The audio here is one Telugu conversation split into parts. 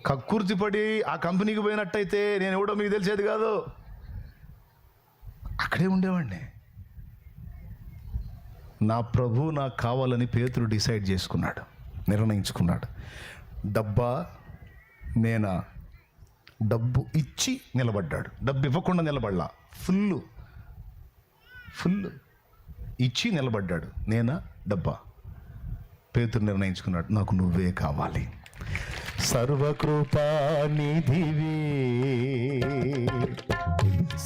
కక్కుర్తిపడి ఆ కంపెనీకి పోయినట్టయితే నేను ఎవడో మీకు తెలిసేది కాదు, అక్కడే ఉండేవాడిని. నా ప్రభు నాకు కావాలని పేతురు డిసైడ్ చేసుకున్నాడు, నిర్ణయించుకున్నాడు. డబ్బా నేనా? డబ్బు ఇచ్చి నిలబడ్డాడు, డబ్బు ఇవ్వకుండా నిలబడలా, ఫుల్ ఇచ్చి నిలబడ్డాడు. నేనా డబ్బా? పేతురు నిర్ణయించుకున్నాడు, నాకు నువ్వే కావాలి. సర్వకృపానిధివి,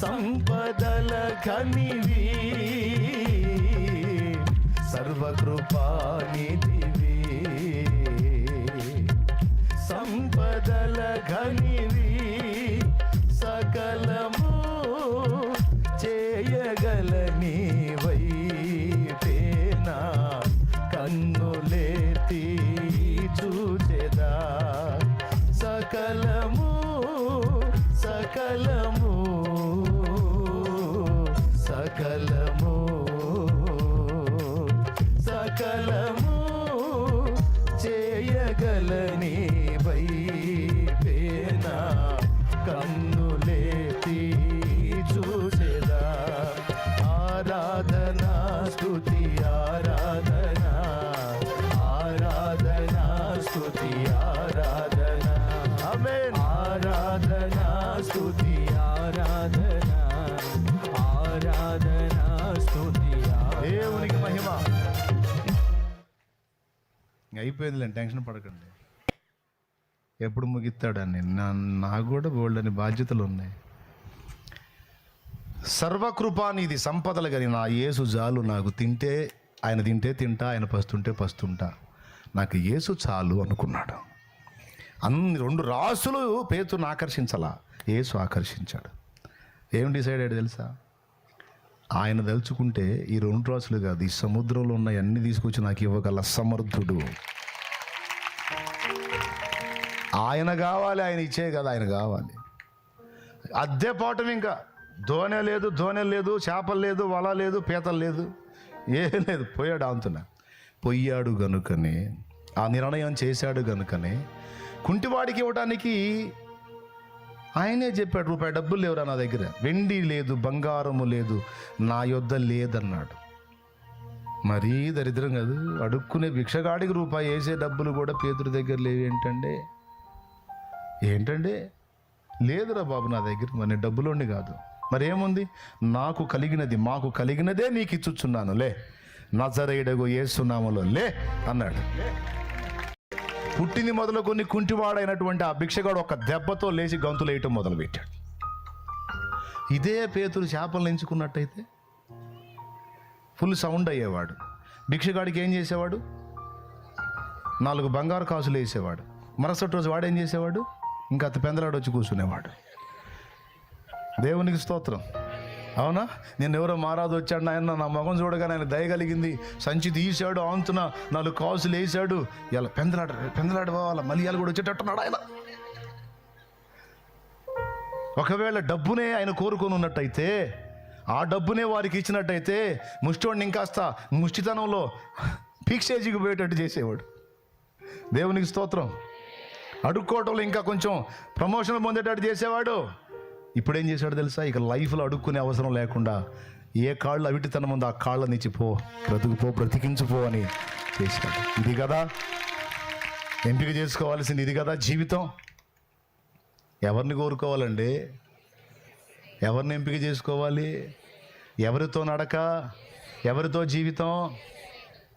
సంపదల ఘనివి, సర్వకృపానిధివి, సంపదల ఘనివి, సకలము చేయగలని వైపేనా కన్నులేతి చూచెదా, సకలము సకలము సకలము సకలము చేయగలని వైపేనా కన్నులేతి చూచెదా. ఆరాధనా స్తుతి ఆరాధనా, ఆరాధనా స్తుతి ఆరాధనా, ఆమేన్. ఆరాధనా స్తుతి ఆరాధనా, ఆరాధనా స్తుతి దేవునికి మహిమ. అయిపోయిందిలే, టెన్షన్ పడకండి, ఎప్పుడు ముగిస్తాడని. నాకు కూడా బోల్డని బాధ్యతలు ఉన్నాయి. సర్వకృపానిధి, సంపదలు కానీ నా యేసు చాలు. నాకు తింటే ఆయన తింటే తింటా, ఆయన పస్తుంటే పస్తుంటా, నాకు యేసు చాలు అనుకున్నాడు. రెండు రాసులు పేతురుని ఆకర్షించాలా, యేసు ఆకర్షించాడు. ఏం డిసైడ్ అయ్యాడు తెలుసా? ఆయన తలుచుకుంటే ఈ రెండు రాసులు కాదు, ఈ సముద్రంలో ఉన్న అన్ని తీసుకొచ్చి నాకు ఇవ్వగల సమర్థుడు ఆయన కావాలి. ఆయన ఇచ్చే కదా ఆయన కావాలి. అద్దె పాఠం, ఇంకా దోణె లేదు, చేపలు లేదు, వల లేదు, పీతలు లేదు, ఏం లేదు. పోయాడు అంతున. పోయాడు గనుకనే, ఆ నిర్ణయం చేశాడు గనుకనే కుంటివాడికి ఇవ్వడానికి ఆయనే చెప్పాడు, రూపాయి డబ్బులు లేవురా నా దగ్గర, వెండి లేదు, బంగారము లేదు, నా యొద్ద లేదన్నాడు. మరీ దరిద్రం కాదు, అడుక్కునే భిక్షగాడికి రూపాయి వేసే డబ్బులు కూడా పేతురు దగ్గర లేవు. ఏంటంటే లేదురా బాబు నా దగ్గర. మరి నేను డబ్బులోండి కాదు, మరి ఏముంది? నాకు కలిగినది, మాకు కలిగినదే నీకు ఇచ్చుచున్నాను, లే నజరేయుడగు యేసు నామములో లే అన్నాడు. పుట్టింది మొదలుకొని కుంటివాడైనటువంటి ఆ భిక్షగాడు ఒక దెబ్బతో లేచి గంతులు వేయటం మొదలుపెట్టాడు. ఇదే పేతురు చేపలను ఎంచుకున్నట్టయితే ఫుల్ సౌండ్ అయ్యేవాడు. భిక్షగాడికి ఏం చేసేవాడు? 4 బంగారు కాసులు వేసేవాడు. మరుసటి రోజు వాడు ఏం చేసేవాడు? ఇంకా అత పెందలాడు వచ్చి కూర్చునేవాడు. దేవునికి స్తోత్రం. అవునా? నేను ఎవరో మారాదు వచ్చాడు ఆయన, నా మొగం చూడగానే ఆయన దయ కలిగింది, సంచి తీసాడు, ఆంతున 4 కాసులు వేసాడు. ఇలా పెందలాడు పోవాల మళ్ళీ కూడా వచ్చేటట్టున్నాడు ఆయన. ఒకవేళ డబ్బునే ఆయన కోరుకొని ఉన్నట్టయితే, ఆ డబ్బునే వారికి ఇచ్చినట్టయితే ముష్టివాడిని ఇంకాస్త ముష్టితనంలో ఫిక్సేజీకి పోయేటట్టు చేసేవాడు. దేవునికి స్తోత్రం. అడుక్కోవటంలో ఇంకా కొంచెం ప్రమోషన్ పొందేటట్టు చేసేవాడు. ఇప్పుడు ఏం చేశాడు తెలుసా? ఇక లైఫ్లో అడుక్కునే అవసరం లేకుండా ఏ కాళ్ళు అవిటితనం ఉందో ఆ కాళ్ళ నుంచి పో, బ్రతికించుపో అని చేశాడు. ఇది కదా ఎంపిక చేసుకోవాల్సింది, ఇది కదా జీవితం. ఎవరిని కోరుకోవాలండి? ఎవరిని ఎంపిక చేసుకోవాలి? ఎవరితో నడక, ఎవరితో జీవితం?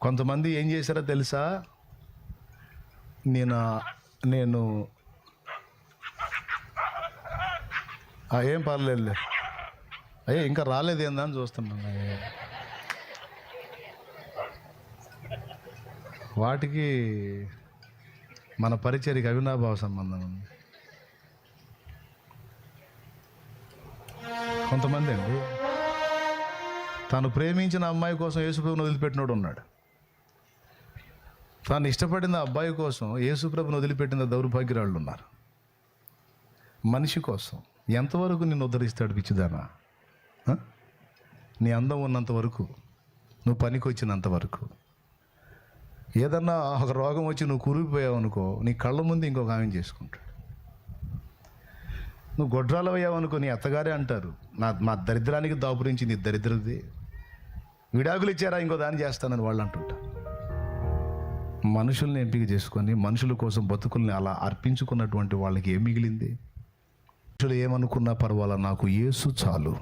కొంతమంది ఏం చేశారో తెలుసా? నేను ఏం పర్లేదులే, ఇంకా రాలేదు ఏందని చూస్తున్నాను. వాటికి మన పరిచర్యకి అవినాభావ సంబంధం ఉంది. కొంతమంది అండి తాను ప్రేమించిన అమ్మాయి కోసం యేసుప్రభుని వదిలిపెట్టినోడు ఉన్నాడు. తాను ఇష్టపడిన అబ్బాయి కోసం యేసుప్రభుని వదిలిపెట్టిన దౌర్భాగ్యురాళ్ళు ఉన్నారు. మనిషి కోసం ఎంతవరకు నిన్ను ఉద్ధరిస్తాడు పిచ్చిదానా? నీ అందం ఉన్నంత వరకు, నువ్వు పనికి వచ్చినంత వరకు. ఏదన్నా ఒక రోగం వచ్చి నువ్వు కురిగిపోయావు అనుకో, నీ కళ్ళ ముందు ఇంకొక ఆమె చేసుకుంటాడు. నువ్వు గొడ్రాలవయ్యావనుకో నీ అత్తగారే అంటారు, మా దరిద్రానికి దాపురించి నీ దరిద్రది, విడాకులు ఇచ్చారా ఇంకో దాన్ని చేస్తానని వాళ్ళు అంటుంటా. మనుషుల్ని ఎంపిక చేసుకొని మనుషుల కోసం బతుకుల్ని అలా అర్పించుకున్నటువంటి వాళ్ళకి ఏం మిగిలింది? మనుషులు ఏమనుకున్నా పర్వాలా, నాకు యేసు చాలు.